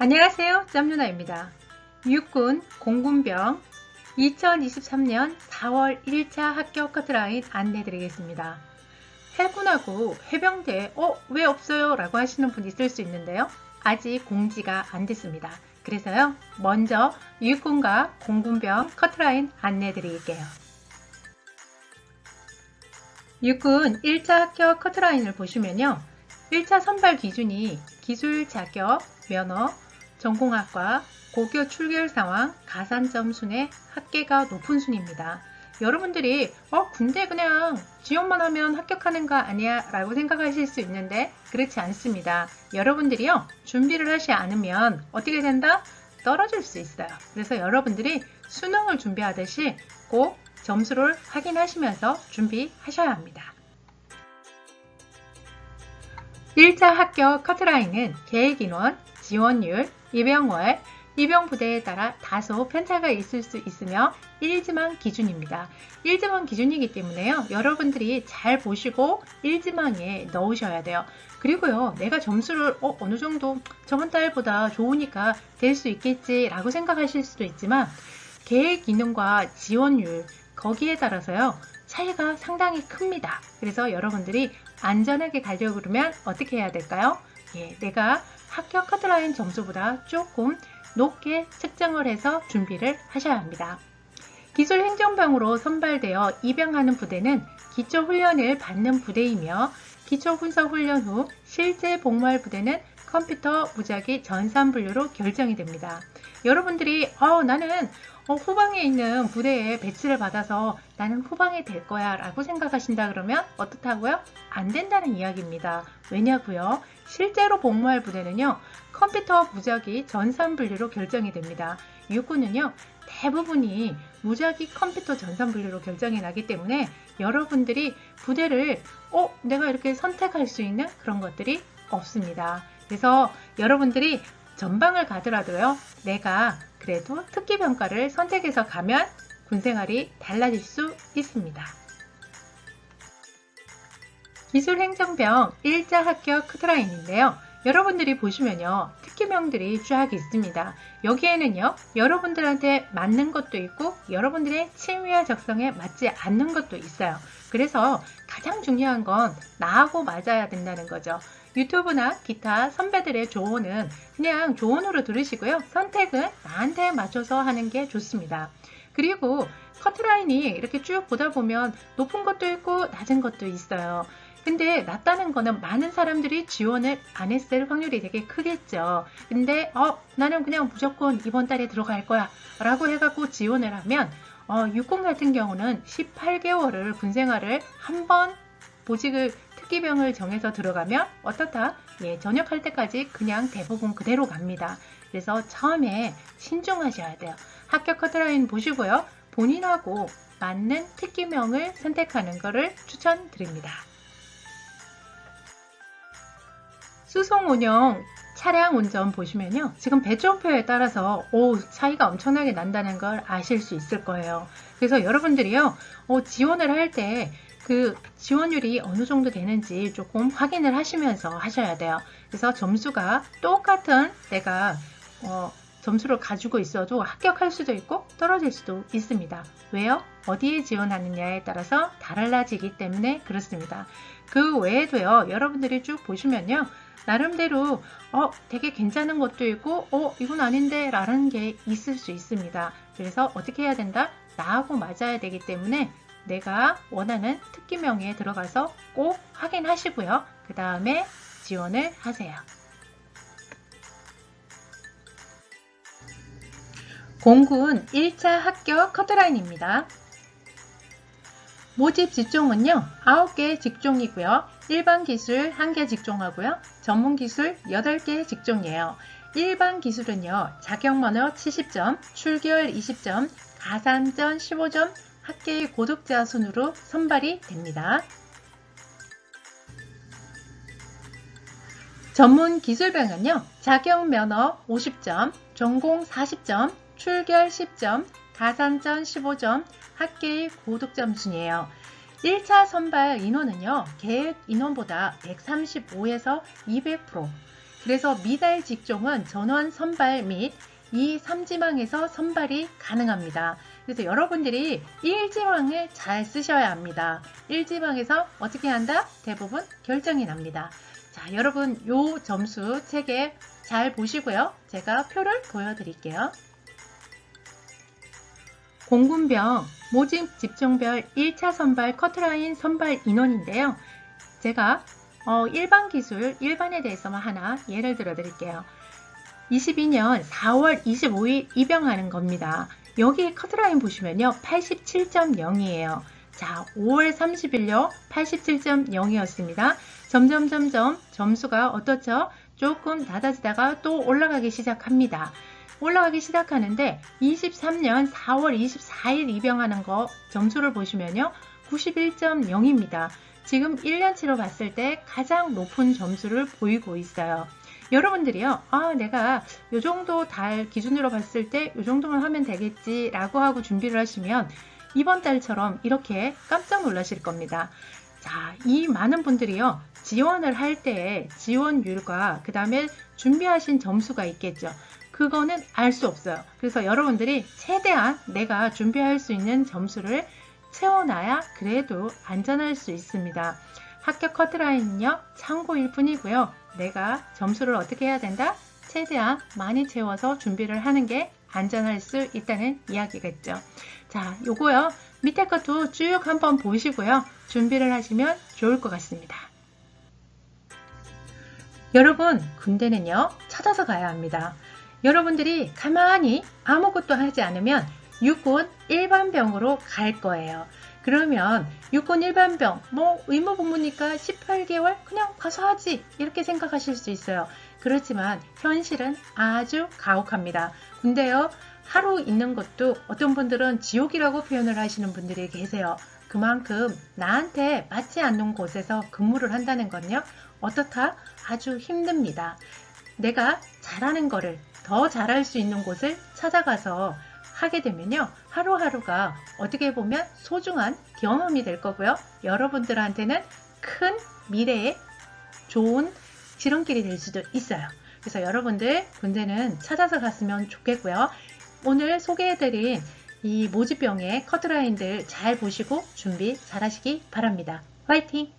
안녕하세요. 짬누나입니다. 육군 공군병 2023년 4월 1차 합격 커트라인 안내 드리겠습니다. 해군하고 해병대에 왜 없어요? 라고 하시는 분이 있을 수 있는데요. 아직 공지가 안 됐습니다. 그래서요. 먼저 육군과 공군병 커트라인 안내 드릴게요. 육군 1차 합격 커트라인을 보시면요. 1차 선발 기준이 기술 자격, 면허, 전공학과, 고교 출결 상황, 가산점 순의 합계가 높은 순입니다. 여러분들이 군대 그냥 지원만 하면 합격하는 거 아니야? 라고 생각하실 수 있는데 그렇지 않습니다. 여러분들이요. 준비를 하지 않으면 어떻게 된다? 떨어질 수 있어요. 그래서 여러분들이 수능을 준비하듯이 꼭 점수를 확인하시면서 준비하셔야 합니다. 1차 합격 커트라인은 계획인원, 지원율, 입영월, 입영부대에 따라 다소 편차가 있을 수 있으며 1지망 기준입니다. 1지망 기준이기 때문에요. 여러분들이 잘 보시고 1지망에 넣으셔야 돼요. 그리고요. 내가 점수를 어느 정도 저번 달보다 좋으니까 될 수 있겠지 라고 생각하실 수도 있지만 계획인원과 지원율 거기에 따라서요. 차이가 상당히 큽니다. 그래서 여러분들이 안전하게 가려고 그러면 어떻게 해야 될까요? 내가 합격 커트라인 점수보다 조금 높게 측정을 해서 준비를 하셔야 합니다. 기술행정병으로 선발되어 입영하는 부대는 기초훈련을 받는 부대이며 기초분석훈련 후 실제 복무할 부대는 컴퓨터 무작위 전산분류로 결정이 됩니다. 여러분들이 나는 후방에 있는 부대에 배치를 받아서 나는 후방에 될 거야 라고 생각하신다 그러면 어떻다고요? 안 된다는 이야기입니다. 왜냐고요? 실제로 복무할 부대는요. 컴퓨터 무작위 전산분류로 결정이 됩니다. 육군은요. 대부분이 무작위 컴퓨터 전산분류로 결정이 나기 때문에 여러분들이 부대를 내가 이렇게 선택할 수 있는 그런 것들이 없습니다. 그래서 여러분들이 전방을 가더라도요. 내가 그래도 특기병과를 선택해서 가면 군생활이 달라질 수 있습니다. 기술행정병 1차 합격 커트라인인데요. 여러분들이 보시면요. 특기병들이 쫙 있습니다. 여기에는요. 여러분들한테 맞는 것도 있고 여러분들의 취미와 적성에 맞지 않는 것도 있어요. 그래서 가장 중요한 건 나하고 맞아야 된다는 거죠. 유튜브나 기타 선배들의 조언은 그냥 조언으로 들으시고요. 선택은 나한테 맞춰서 하는 게 좋습니다. 그리고 커트라인이 이렇게 쭉 보다 보면 높은 것도 있고 낮은 것도 있어요. 근데 낮다는 거는 많은 사람들이 지원을 안 했을 확률이 되게 크겠죠. 근데 나는 그냥 무조건 이번 달에 들어갈 거야 라고 해갖고 지원을 하면 육군 같은 경우는 18개월을 군생활을 한 번 보직을 특기병을 정해서 들어가면 어떻다? 전역할 때까지 그냥 대부분 그대로 갑니다. 그래서 처음에 신중하셔야 돼요. 합격 커트라인 보시고요. 본인하고 맞는 특기병을 선택하는 것을 추천드립니다. 수송 운영, 차량 운전 보시면요. 지금 배정표에 따라서 차이가 엄청나게 난다는 걸 아실 수 있을 거예요. 그래서 여러분들이요. 지원을 할 때 그 지원율이 어느 정도 되는지 조금 확인을 하시면서 하셔야 돼요. 그래서 점수가 똑같은 내가 점수를 가지고 있어도 합격할 수도 있고 떨어질 수도 있습니다. 왜요? 어디에 지원하느냐에 따라서 달라지기 때문에 그렇습니다. 그 외에도요. 여러분들이 쭉 보시면요. 나름대로 되게 괜찮은 것도 있고 이건 아닌데 라는 게 있을 수 있습니다. 그래서 어떻게 해야 된다? 나하고 맞아야 되기 때문에 내가 원하는 특기명에 들어가서 꼭 확인하시고요. 그 다음에 지원을 하세요. 공군 1차 합격 커트라인입니다. 모집 직종은요. 9개 직종이고요. 일반 기술 1개 직종하고요. 전문 기술 8개 직종이에요. 일반 기술은요. 자격면허 70점, 출결 20점, 가산점 15점, 합계의 고득자 순으로 선발이 됩니다. 전문 기술병은요. 자격면허 50점, 전공 40점, 출결 10점, 가산점 15점, 합계의 고득점 순이에요. 1차 선발 인원은요. 계획 인원보다 135에서 200%, 그래서 미달 직종은 전원 선발 및 이 3지망에서 선발이 가능합니다. 그래서 여러분들이 1지망을 잘 쓰셔야 합니다. 1지망에서 어떻게 한다? 대부분 결정이 납니다. 자, 여러분 요 점수 책에 잘 보시고요. 제가 표를 보여드릴게요. 공군병 모집 직종별 1차 선발 커트라인 선발 인원인데요. 제가 일반 기술, 일반에 대해서만 하나 예를 들어 드릴게요. 22년 4월 25일 입영하는 겁니다. 여기 커트라인 보시면요. 87.0이에요. 자, 5월 30일요. 87.0이었습니다. 점점 점수가 어떻죠? 조금 낮아지다가 또 올라가기 시작합니다. 올라가기 시작하는데 23년 4월 24일 입영하는 거 점수를 보시면요. 91.0입니다. 지금 1년치로 봤을 때 가장 높은 점수를 보이고 있어요. 여러분들이요, 내가 요 정도 달 기준으로 봤을 때 요 정도만 하면 되겠지 라고 하고 준비를 하시면 이번 달처럼 이렇게 깜짝 놀라실 겁니다. 자, 이 많은 분들이요, 지원을 할 때의 지원율과 그 다음에 준비하신 점수가 있겠죠. 그거는 알 수 없어요. 그래서 여러분들이 최대한 내가 준비할 수 있는 점수를 채워놔야 그래도 안전할 수 있습니다. 합격 커트라인은요, 참고일 뿐이고요. 내가 점수를 어떻게 해야 된다? 최대한 많이 채워서 준비를 하는 게 안전할 수 있다는 이야기겠죠. 자, 요거요. 밑에 것도 쭉 한번 보시고요. 준비를 하시면 좋을 것 같습니다. 여러분, 군대는요, 찾아서 가야 합니다. 여러분들이 가만히 아무것도 하지 않으면 육군 일반병으로 갈 거예요. 그러면 육군 일반병, 의무 복무니까 18개월 그냥 가서 하지 이렇게 생각하실 수 있어요. 그렇지만 현실은 아주 가혹합니다. 군대요, 하루 있는 것도 어떤 분들은 지옥이라고 표현을 하시는 분들이 계세요. 그만큼 나한테 맞지 않는 곳에서 근무를 한다는 건요, 어떻다? 아주 힘듭니다. 내가 잘하는 거를 더 잘할 수 있는 곳을 찾아가서 하게 되면요, 하루하루가 어떻게 보면 소중한 경험이 될 거고요. 여러분들한테는 큰 미래에 좋은 지름길이 될 수도 있어요. 그래서 여러분들 군대는 찾아서 갔으면 좋겠고요. 오늘 소개해드린 이 모집병의 커트라인들 잘 보시고 준비 잘 하시기 바랍니다. 화이팅!